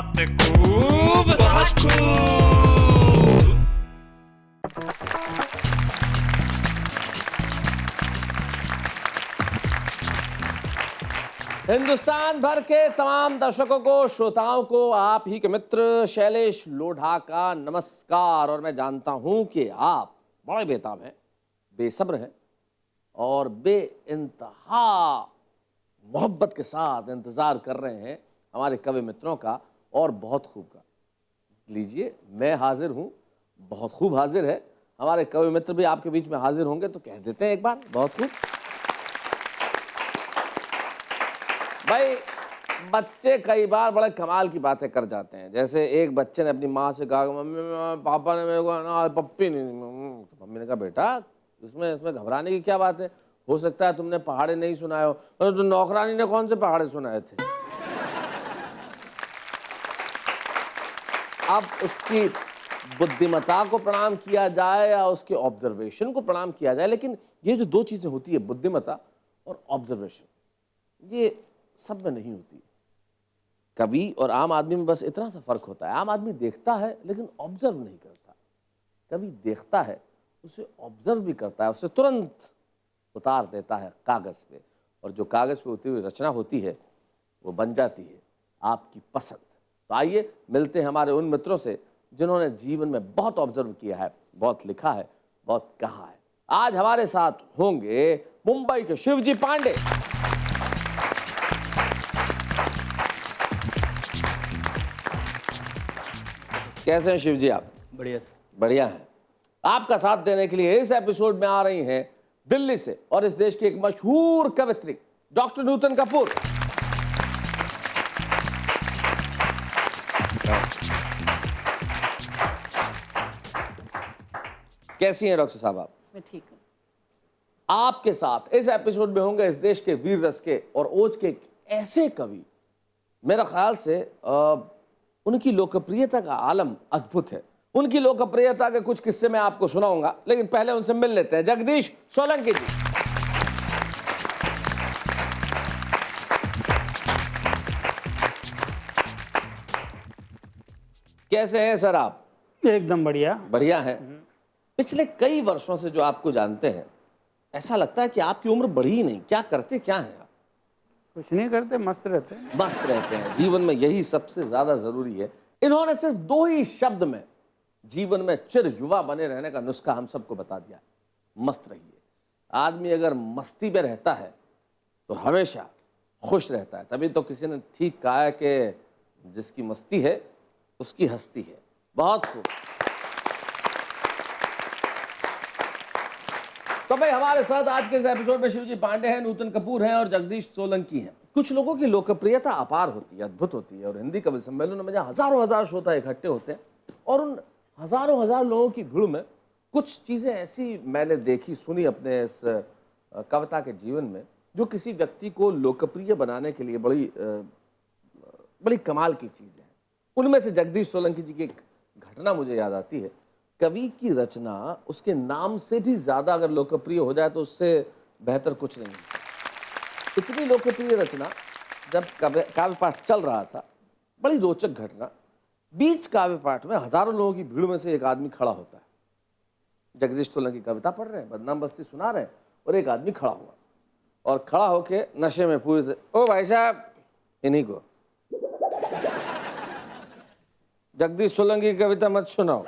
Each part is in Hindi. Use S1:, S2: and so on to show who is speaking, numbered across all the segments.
S1: बात खूब बहुत खूब।
S2: हिंदुस्तान भर के तमाम दर्शकों को, श्रोताओं को, आप ही के मित्र शैलेश लोढ़ा का नमस्कार। और मैं जानता हूं कि आप बड़े बेताब हैं, बेसब्र हैं और बेइंतहा मोहब्बत के साथ इंतजार कर रहे हैं हमारे कवि मित्रों का, और बहुत खूब का। लीजिए, मैं हाजिर हूं, बहुत खूब हाजिर है। हमारे कवि मित्र भी आपके बीच में हाजिर होंगे, तो कह देते हैं एक बार बहुत खूब। भाई, बच्चे कई बार बड़े कमाल की बातें कर जाते हैं। जैसे एक बच्चे ने अपनी माँ से कहा, मम्मी पापा ने मेरे को ना पप्पी नहीं। तो मम्मी ने कहा, बेटा इसमें घबराने की क्या बात है, हो सकता है तुमने पहाड़े नहीं सुनाए हो। तो नौकरानी ने कौन से पहाड़े सुनाए थे? अब उसकी बुद्धिमत्ता को प्रणाम किया जाए या उसके ऑब्जर्वेशन को प्रणाम किया जाए, लेकिन ये जो दो चीजें होती है, बुद्धिमत्ता और ऑब्जर्वेशन, ये सब में नहीं होती। कवि और आम आदमी में बस इतना सा फर्क होता है, आम आदमी देखता है लेकिन ऑब्जर्व नहीं करता। कवि देखता है, उसे ऑब्जर्व भी करता है, उसे तुरंत उतार देता है कागज पे, और जो कागज पे होती हुई रचना होती है वो बन जाती है आपकी पसंद। तो आइए मिलते हैं हमारे उन मित्रों से जिन्होंने जीवन में बहुत ऑब्जर्व किया है, बहुत लिखा है, बहुत कहा है। आज हमारे साथ होंगे मुंबई के शिवजी पांडे। कैसे हैं शिव जी आप?
S3: बढ़िया सर।
S2: बढ़िया हैं। आपका साथ देने के लिए इस एपिसोड में आ रही हैं दिल्ली से और इस देश की एक मशहूर कवित्री डॉक्टर नूतन कपूर। कैसी हैं डॉक्टर साहब आप?
S4: मैं ठीक हूँ।
S2: आपके साथ इस एपिसोड में होंगे इस देश के वीर रस के और ओज के एक ऐसे कवि, मेरा ख्याल से उनकी लोकप्रियता का आलम अद्भुत है। उनकी लोकप्रियता के कुछ किस्से मैं आपको सुनाऊंगा, लेकिन पहले उनसे मिल लेते हैं। जगदीश सोलंकी जी। कैसे हैं सर आप?
S3: एकदम बढ़िया।
S2: बढ़िया है। पिछले कई वर्षों से जो आपको जानते हैं, ऐसा लगता है कि आपकी उम्र बढ़ी ही नहीं। क्या करते क्या हैं आप?
S3: कुछ नहीं करते, मस्त रहते हैं।
S2: मस्त रहते हैं। जीवन में यही सबसे ज्यादा जरूरी है। इन्होंने सिर्फ दो ही शब्द में जीवन में चिर युवा बने रहने का नुस्खा हम सबको बता दिया, मस्त रहिए। आदमी अगर मस्ती में रहता है तो हमेशा खुश रहता है। तभी तो किसी ने ठीक कहा है कि जिसकी मस्ती है उसकी हस्ती है। बहुत खूब। तो भाई, हमारे साथ आज के इस एपिसोड में शिवजी पांडे हैं, नूतन कपूर हैं और जगदीश सोलंकी हैं। कुछ लोगों की लोकप्रियता अपार होती है, अद्भुत होती है, और हिंदी कवि सम्मेलनों में जहाँ हजारों हजार श्रोता इकट्ठे होते हैं, और उन हजारों हजार लोगों की भीड़ में कुछ चीजें ऐसी मैंने देखी सुनी अपने इस कविता के जीवन में, जो किसी व्यक्ति को लोकप्रिय बनाने के लिए बड़ी कमाल की चीजें हैं। उनमें से जगदीश सोलंकी जी की एक घटना मुझे याद आती है। कवि की रचना उसके नाम से भी ज्यादा अगर लोकप्रिय हो जाए तो उससे बेहतर कुछ नहीं। इतनी लोकप्रिय रचना, जब काव्य पाठ चल रहा था, बड़ी रोचक घटना, बीच काव्य पाठ में हजारों लोगों की भीड़ में से एक आदमी खड़ा होता है। जगदीश सोलंकी की कविता पढ़ रहे हैं, बदनाम बस्ती सुना रहे हैं, और एक आदमी खड़ा हुआ, और खड़ा होके नशे में पूरे थे, ओ भाई साहब, इन्हीं को जगदीश सोलंकी की कविता मत सुनाओ।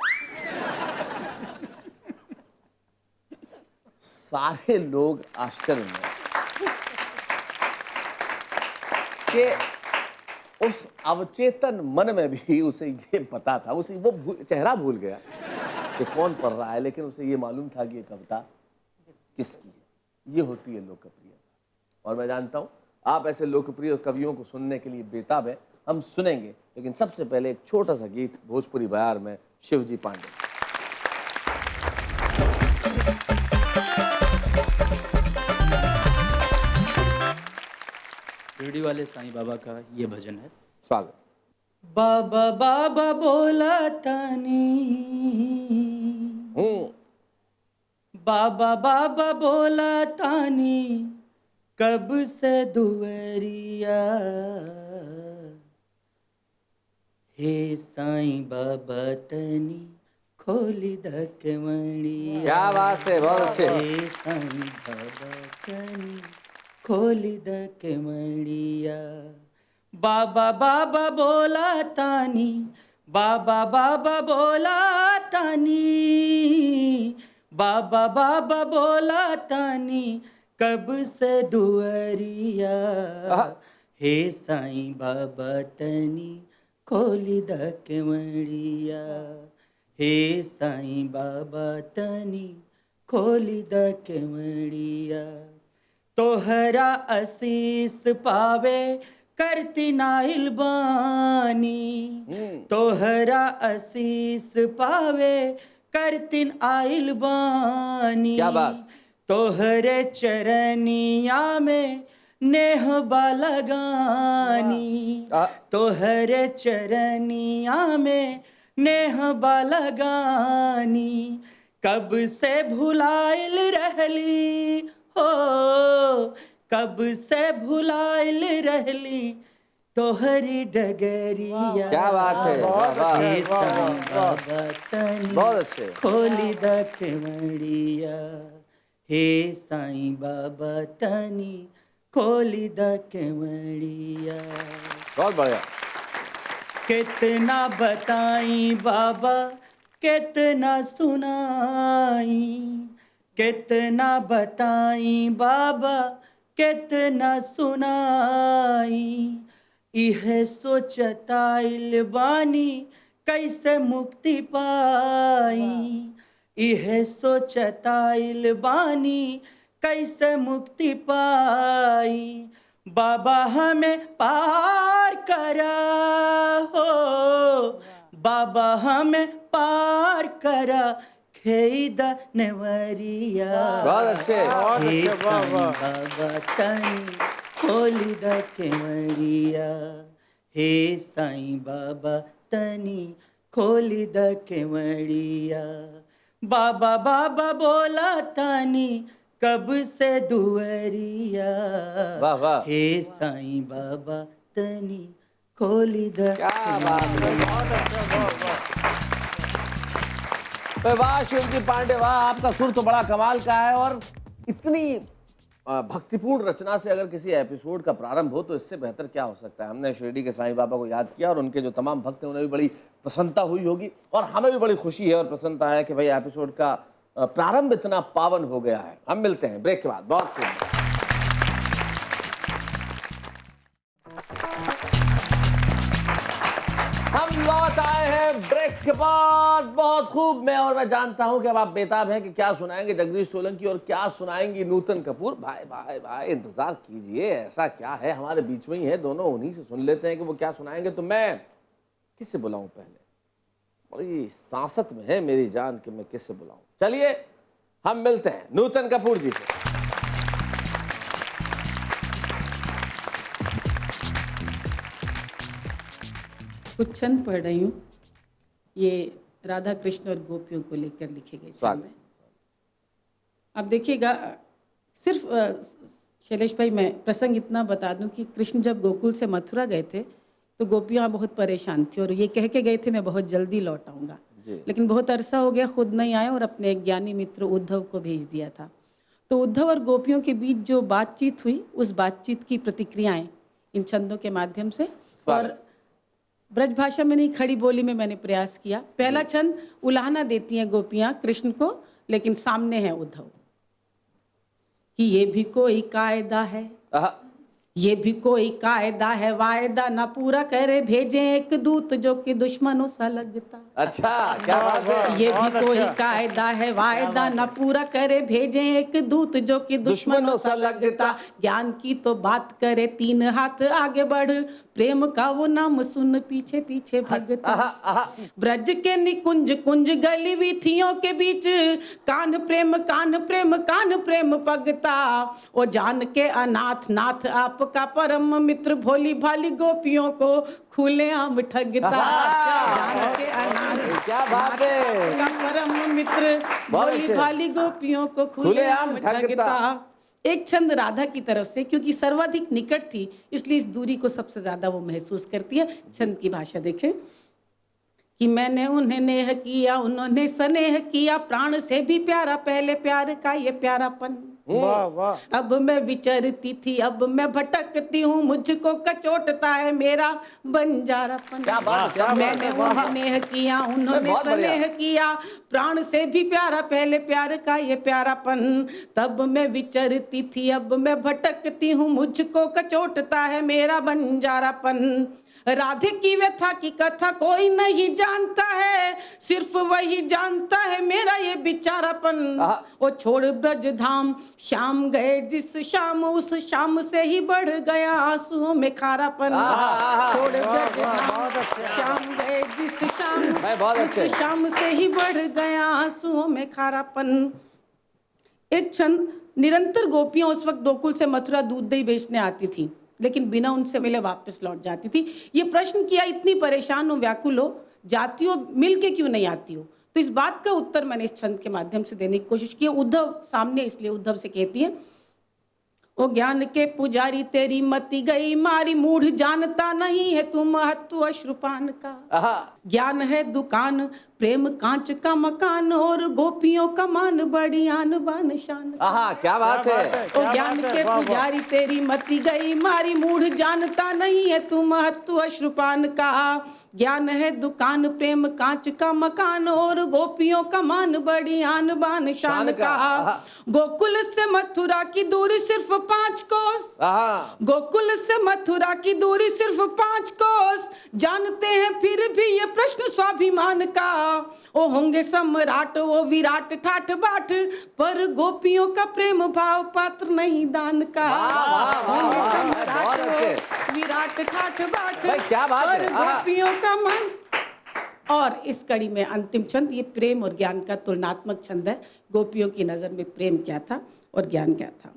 S2: सारे लोग आश्चर्य में कि उस अवचेतन मन में भी उसे ये पता था, उसे वो चेहरा भूल गया कि कौन पढ़ रहा है, लेकिन उसे ये मालूम था कि ये कविता किसकी है। ये होती है लोकप्रियता। और मैं जानता हूं आप ऐसे लोकप्रिय कवियों को सुनने के लिए बेताब है। हम सुनेंगे, लेकिन सबसे पहले एक छोटा सा गीत भोजपुरी बयार में शिवजी पांडे।
S3: शिरडी वाले साईं बाबा का ये भजन है।
S2: स्वागत।
S3: बाबा बाबा बोला तानी, बाबा बाबा बोला तानी, कब से दुवरिया, हे साईं बाबा तनी खोली द केवड़िया।
S2: क्या बात है, बहुत अच्छे।
S3: हे साईं बाबा तनी खोली द केवड़िया। बाबा बाबा बोला तानी, बाबा बाबा बोला तानी, बाबा बाबा बोला तानी कब से दुआरिया। हे साईं बाबा तनी खोली द केवड़िया। हे साईं बाबा तनी खोली द केवड़िया। तोहरा आशीष पावे करती नाइल बानी, तोहरा आशीष पावे करतिन आइल बानी।
S2: क्या बात।
S3: तोहरे चरनिया में नेह लगनी, तोहरे चरनिया में नेह लगनी। कब से भुलाइल रहली हो, कब से भुलाइल रहली तोहरी डगरिया।
S2: क्या बात है, वाह।
S3: हे साईं बाबा तनी
S2: बहुत अच्छे।
S3: खोली द केवड़िया। हे साईं बाबा तनी खोली द केवड़िया।
S2: बहुत बढ़िया।
S3: कितना बताई बाबा कितना सुनाई, कितना बताई बाबा कितना सुनाई। इह सोचताइल बानी कैसे मुक्ति पाई, इह सोचताइल बानी कैसे मुक्ति पाई। बाबा हमें पार करा हो, बाबा हमें पार करा खेद नेवरिया।
S2: बहुत अच्छे।
S3: हे साईं बाबा तनी खोली द केवड़िया। हे साईं बाबा तनी खोली द केवड़िया। बाबा बाबा बोला तानी कब से दुआरिया।
S2: वाह वाह।
S3: हे साईं बाबा तनी खोली द
S2: क्या बात है, बहुत अच्छा, वाह शिवजी पांडे, वाह। आपका सुर तो बड़ा कमाल का है, और इतनी भक्तिपूर्ण रचना से अगर किसी एपिसोड का प्रारंभ हो तो इससे बेहतर क्या हो सकता है। हमने शिरडी के साईं बाबा को याद किया और उनके जो तमाम भक्त हैं उन्हें भी बड़ी प्रसन्नता हुई होगी, और हमें भी बड़ी खुशी है और प्रसन्नता है कि भाई एपिसोड का प्रारंभ इतना पावन हो गया है। हम मिलते हैं ब्रेक के बाद। बहुत खूब। हम लौट आए हैं ब्रेक के बाद। बहुत खूब। मैं जानता हूं कि अब आप बेताब हैं कि क्या सुनाएंगे जगदीश सोलंकी और क्या सुनाएंगी नूतन कपूर। भाई भाई भाई इंतजार कीजिए, ऐसा क्या है, हमारे बीच में ही है दोनों, उन्हीं से सुन लेते हैं कि वो क्या सुनाएंगे। तो मैं किससे बुलाऊं पहले, बड़ी सांसत में है मेरी जान कि मैं किससे बुलाऊं। चलिए हम मिलते हैं नूतन कपूर जी से।
S4: कुछ छंद पढ़ रही हूँ, ये राधा कृष्ण और गोपियों को लेकर लिखे गए छंद हैं। अब देखिएगा, सिर्फ शैलेश भाई मैं प्रसंग इतना बता दूं कि कृष्ण जब गोकुल से मथुरा गए थे तो गोपियाँ बहुत परेशान थी और ये कह के गए थे मैं बहुत जल्दी लौट आऊँगा, लेकिन बहुत अरसा हो गया खुद नहीं आए और अपने एक ज्ञानी मित्र उद्धव को भेज दिया था। तो उद्धव और गोपियों के बीच जो बातचीत हुई उस बातचीत की प्रतिक्रियाएं इन छंदों के माध्यम से और ब्रज भाषा में नहीं खड़ी बोली में मैंने प्रयास किया। पहला छंद उलाहना देती हैं गोपियाँ कृष्ण को, लेकिन सामने है उद्धव कि ये भी कोई कायदा है, ये भी कोई कायदा है, वायदा ना पूरा करे भेजे एक दूत जो कि दुश्मनों सा लगता।
S2: अच्छा, क्या बात है।
S4: ये भी कोई कायदा है, वायदा ना पूरा करे भेजे एक दूत जो कि दुश्मनों सा लगता। ज्ञान की तो बात करे तीन हाथ आगे बढ़, प्रेम का वो नाम सुन पीछे पीछे भगता। ब्रज के निकुंज कुंज गली वीथियों के बीच कान प्रेम कान प्रेम कान प्रेम पगता। ओ जान के अनाथ नाथ आपका परम मित्र भोली भाली गोपियों को खुलेआम ठगता। जान के अनाथ
S2: क्या बात है,
S4: का परम मित्र भोली भाली गोपियों को खुलेआम ठगता। एक छंद राधा की तरफ से, क्योंकि सर्वाधिक निकट थी इसलिए इस दूरी को सबसे ज्यादा वो महसूस करती है। छंद की भाषा देखें। कि मैंने उन्हें नेह किया, उन्होंने स्नेह किया, प्राण से भी प्यारा, पहले प्यार का ये प्यारापन।
S5: वाह वाह।
S4: अब मैं विचरती थी, अब मैं भटकती हूँ, मुझको कचोटता है मेरा बंजारापन।
S2: क्या बात है,
S4: मैंने उन्हें नेह किया, उन्होंने
S2: बहुत बढ़िया।
S4: स्नेह किया, प्राण से भी प्यारा, पहले प्यार का ये प्यारापन। तब मैं विचरती थी, अब मैं भटकती हूँ, मुझको कचोटता है मेरा बंजारापन। राधे की व्यथा की कथा कोई नहीं जानता है, सिर्फ वही जानता है मेरा ये बेचारापन। वो छोड़ ब्रज धाम शाम गए जिस शाम, उस शाम से ही बढ़ गया आंसुओं में खारापन। छोड़ ब्रज धाम शाम गए जिस शाम, उस शाम से ही बढ़ गया आंसुओं में खारापन। एक क्षण निरंतर गोपियां उस वक्त गोकुल से मथुरा दूध दही बेचने आती थी, लेकिन बिना उनसे मिले वापस लौट जाती थी। ये प्रश्न किया, इतनी परेशान हो, व्याकुल हो, जाती हो, मिल के क्यों नहीं आती हो? तो इस बात का उत्तर मैंने इस छंद के माध्यम से देने की कोशिश की। उद्धव सामने, इसलिए उद्धव से कहती है, ओ ज्ञान के पुजारी तेरी मति गई मारी, मूढ़ जानता नहीं है तू महत्व अश्रुपान का। ज्ञान है दुकान, प्रेम कांच का मकान, और गोपियों का मान बड़ी आन बान शान।
S2: क्या बात है।
S4: ओ ज्ञान के पुजारी तेरी मति गई मारी, मूढ़ जानता नहीं है तू महत्व अश्रुपान का। ज्ञान है दुकान, प्रेम कांच का मकान, और गोपियों का मान बड़ी आन बान शान का। गोकुल से मथुरा की दूरी सिर्फ 5 कोस, गोकुल से मथुरा की दूरी सिर्फ 5 कोस, जानते हैं फिर भी ये प्रश्न स्वाभिमान का। ओ होंगे सम्राट वो विराट ठाठ बाट, पर गोपियों का प्रेम भाव पात्र नहीं दान का। होंगे सम्राट वो विराट ठाठ बाट,
S2: क्या बात है,
S4: पर गोपियों का मन। और इस कड़ी में अंतिम छंद, ये प्रेम और ज्ञान का तुलनात्मक छंद है। गोपियों की नजर में प्रेम क्या था और ज्ञान क्या था।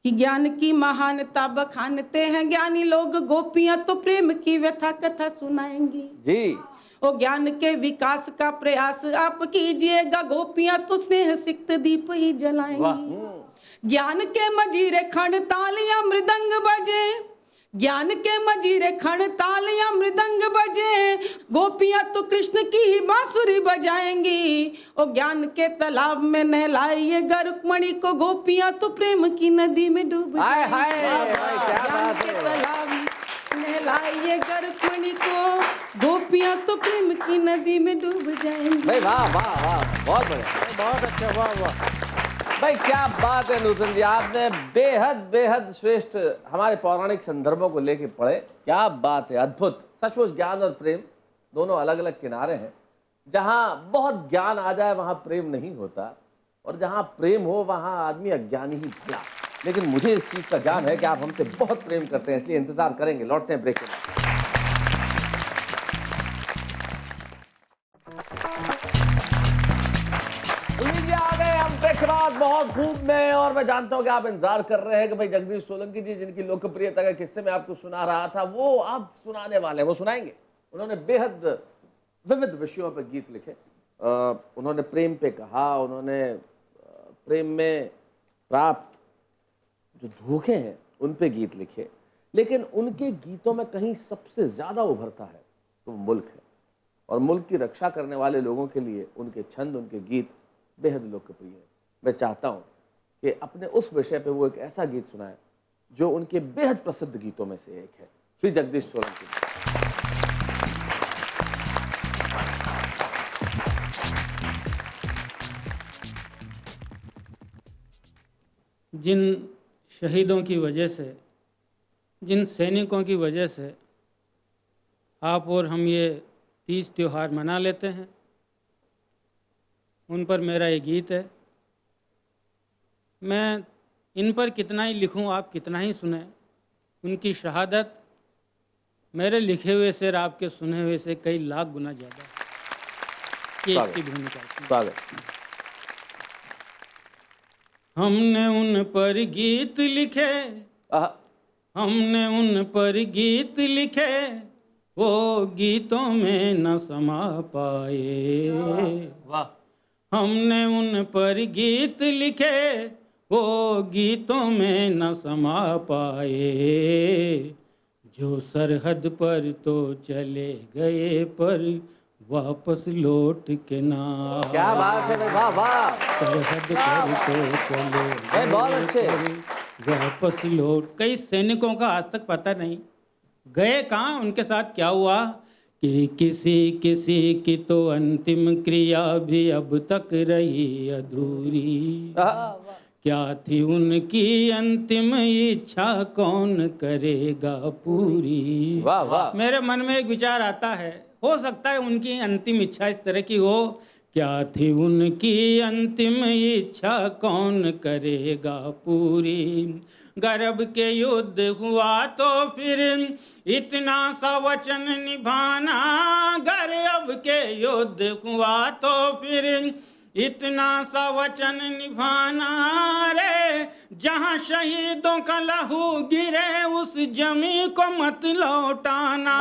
S4: कि ज्ञान की महानता बखानते हैं ज्ञानी लोग, गोपियां तो प्रेम की व्यथा कथा सुनाएंगी
S2: जी।
S4: ओ ज्ञान के विकास का प्रयास आप कीजिएगा, गोपियां तो स्नेह सिक्त दीप ही जलाएंगी। ज्ञान के मजीरे खण तालियां मृदंग बजे, ज्ञान के मजीरे खण तालियां मृदंग बजे, गोपियां तो कृष्ण की ही बांसुरी बजाएंगी। और ज्ञान के तालाब में नहलाइएगा रुक्मणी को, गोपियां तो प्रेम की नदी में डूब जाएंगी। ज्ञान के तालाब में नहलाइएगा रुक्मणी को, गोपियां तो प्रेम की नदी में डूब जाएंगी।
S2: भाई वाह वाह वाह, बहुत बढ़िया,
S5: बहुत अच्छा, वाह वाह
S2: भाई, क्या बात है नूतन जी, आपने बेहद बेहद श्रेष्ठ हमारे पौराणिक संदर्भों को लेके पढ़े। क्या बात है, अद्भुत। सचमुच ज्ञान और प्रेम दोनों अलग अलग किनारे हैं। जहाँ बहुत ज्ञान आ जाए वहाँ प्रेम नहीं होता, और जहाँ प्रेम हो वहाँ आदमी अज्ञानी ही भला। लेकिन मुझे इस चीज़ का ज्ञान है कि आप हमसे बहुत प्रेम करते हैं, इसलिए इंतजार करेंगे। लौटते हैं ब्रेक के बाद। आ गए हम ब्रेक के बाद बहुत खूब में, और मैं जानता हूं कि आप इंतजार कर रहे हैं कि भाई जगदीश सोलंकी जी, जिनकी लोकप्रियता का किस्से में आपको सुना रहा था, वो आप सुनाने वाले, वो सुनाएंगे। उन्होंने बेहद विविध विषयों पर गीत लिखे। उन्होंने प्रेम पे कहा, उन्होंने प्रेम में प्राप्त जो धोखे हैं उन पे गीत लिखे, लेकिन उनके गीतों में कहीं सबसे ज्यादा उभरता है तो मुल्क है, और मुल्क की रक्षा करने वाले लोगों के लिए उनके छंद, उनके गीत बेहद लोकप्रिय है। मैं चाहता हूं कि अपने उस विषय पे वो एक ऐसा गीत सुनाए जो उनके बेहद प्रसिद्ध गीतों में से एक है। श्री जगदीश सोलंकी।
S6: जिन शहीदों की वजह से, जिन सैनिकों की वजह से आप और हम ये तीज त्यौहार मना लेते हैं, उन पर मेरा ये गीत है। मैं इन पर कितना ही लिखूं, आप कितना ही सुने, उनकी शहादत मेरे लिखे हुए से, आपके सुने हुए से कई लाख गुना ज़्यादा है। ये इसकी भूमिका।
S2: स्वागत।
S6: हमने उन पर गीत लिखे, हमने उन पर गीत लिखे, वो गीतों में न समा पाए। वाह। हमने उन पर गीत लिखे, वो गीतों में न समा पाए। जो सरहद पर तो चले गए, पर वापस लौट के ना आए।
S2: क्या बात है भाई, वाह वाह,
S6: सरहद पर तो चले
S2: भाई बहुत अच्छे।
S6: वापस लौट। कई सैनिकों का आज तक पता नहीं गए कहाँ, उनके साथ क्या हुआ, कि किसी किसी की तो अंतिम क्रिया भी अब तक रही अधूरी। क्या थी उनकी अंतिम इच्छा, कौन करेगा पूरी।
S2: वाह वाह,
S6: मेरे मन में एक विचार आता है, हो सकता है उनकी अंतिम इच्छा इस तरह की हो, क्या थी उनकी अंतिम इच्छा, कौन करेगा पूरी। गर्भ के युद्ध हुआ तो फिर इतना सा वचन निभाना, गर्भ के युद्ध हुआ तो फिर इतना सा वचन निभाना रे, जहां शहीदों का लहू गिरे उस जमी को मत लौटाना।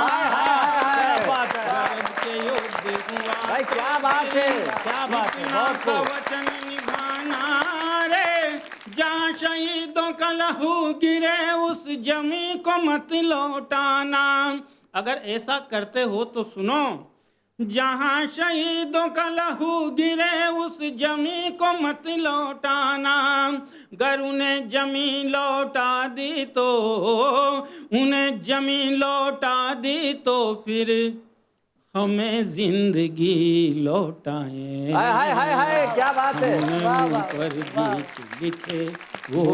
S6: गर्भ के युद्ध हुआ
S2: भाई क्या बात है, क्या बात है,
S6: इतना
S2: बहुत
S6: सा
S2: खूब।
S6: वचन निभाना रे, जहाँ शहीदों का लहू गिरे उस जमी को मत लौटाना। अगर ऐसा करते हो तो सुनो, जहाँ शहीदों का लहू गिरे उस जमी को मत लौटाना। गर उन्हें जमी लौटा दी तो, उन्हें जमी लौटा दी तो फिर हमें जिंदगी लौटाएं।
S2: हाय हाय हाय हाय, क्या बात है,
S6: पर गीत लिखे वो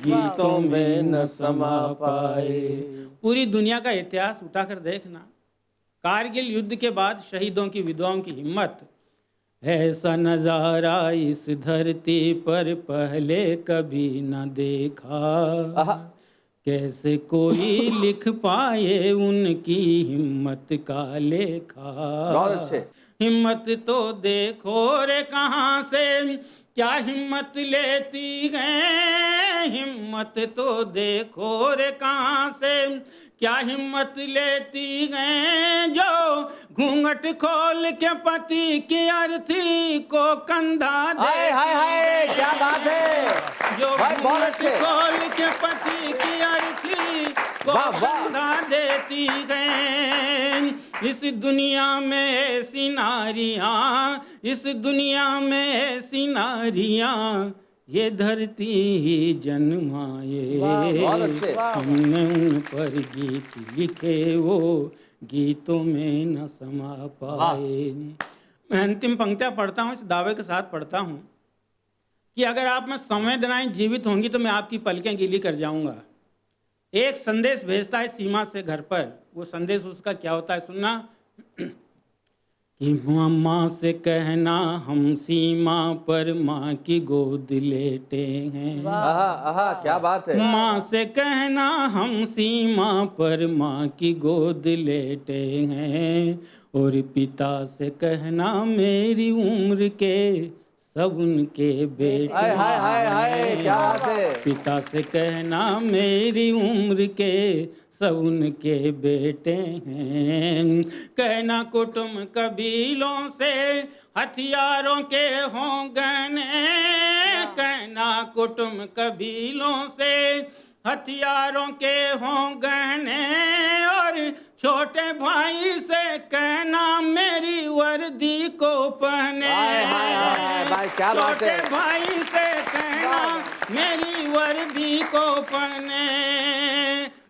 S6: गीतों में न समा पाए। पूरी दुनिया का इतिहास उठाकर देखना, कारगिल युद्ध के बाद शहीदों की विधवाओं की हिम्मत, ऐसा नजारा इस धरती पर पहले कभी न देखा। कैसे कोई लिख पाए उनकी हिम्मत का लेखा।
S2: बहुत अच्छे।
S6: हिम्मत तो देखो रे कहाँ से क्या हिम्मत लेती है, हिम्मत तो देखो रे कहाँ से क्या हिम्मत लेती है, जो घूंघट खोल के पति की अर्थी को कंधा दे।
S2: हाय हाय हाय, क्या बात है,
S6: जो
S2: भाई बहुत
S6: घूंघट
S2: अच्छे।
S6: खोल के पति की अर्थी को
S2: वाह, वाह।
S6: कंधा देती है। इस दुनिया में ऐसी नारियां, इस दुनिया में ऐसी नारियां, ये धरती ही जन्माए।
S2: बहुत अच्छे।
S6: हमने उन पर गीत लिखे वो गीतों में न समा पाए। मैं अंतिम पंक्तियां पढ़ता हूँ, इस दावे के साथ पढ़ता हूँ कि अगर आप में संवेदनाएं जीवित होंगी तो मैं आपकी पलकें गीली कर जाऊंगा। एक संदेश भेजता है सीमा से घर पर, वो संदेश उसका क्या होता है सुनना, कि माँ से कहना हम सीमा पर माँ की गोद लेटे हैं।
S2: आहा आहा, क्या बात है,
S6: माँ से कहना हम सीमा पर माँ की गोद लेटे हैं, और पिता से कहना मेरी उम्र के सब उनके बेटे।
S2: हाय हाय हाय हाय, क्या बात है,
S6: पिता से कहना मेरी उम्र के सब उनके बेटे हैं। कहना कुटुंब कबीलों से हथियारों के हों गहने, कहना कुटुंब कबीलों से हथियारों के हों गहने, और छोटे भाई से कहना मेरी वर्दी को पहने।
S2: हाय हाय हाय, भाई क्या बात है,
S6: छोटे भाई से कहना मेरी वर्दी को पहने।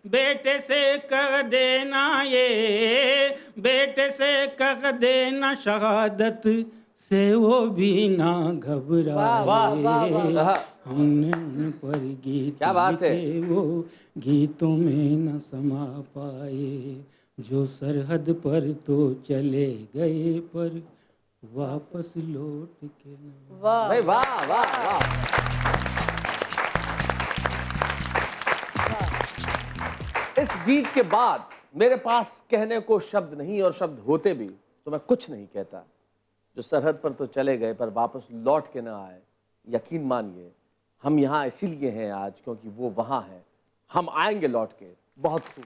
S6: बेटे से कह देना ये, बेटे से कह देना शहादत से वो भी ना घबराए।
S2: आहा,
S6: हमने उन पर गीत
S2: क्या बात है,
S6: लिखे वो गीतों में न समा पाए, जो सरहद पर तो चले गए पर वापस लौट के न।
S2: भाई वाह वाह वाह। इस गीत के बाद मेरे पास कहने को शब्द नहीं, और शब्द होते भी तो मैं कुछ नहीं कहता। जो सरहद पर तो चले गए पर वापस लौट के ना आए, यकीन मानिए हम यहाँ इसीलिए हैं आज क्योंकि वो वहाँ हैं। हम आएंगे लौट के। बहुत खूब।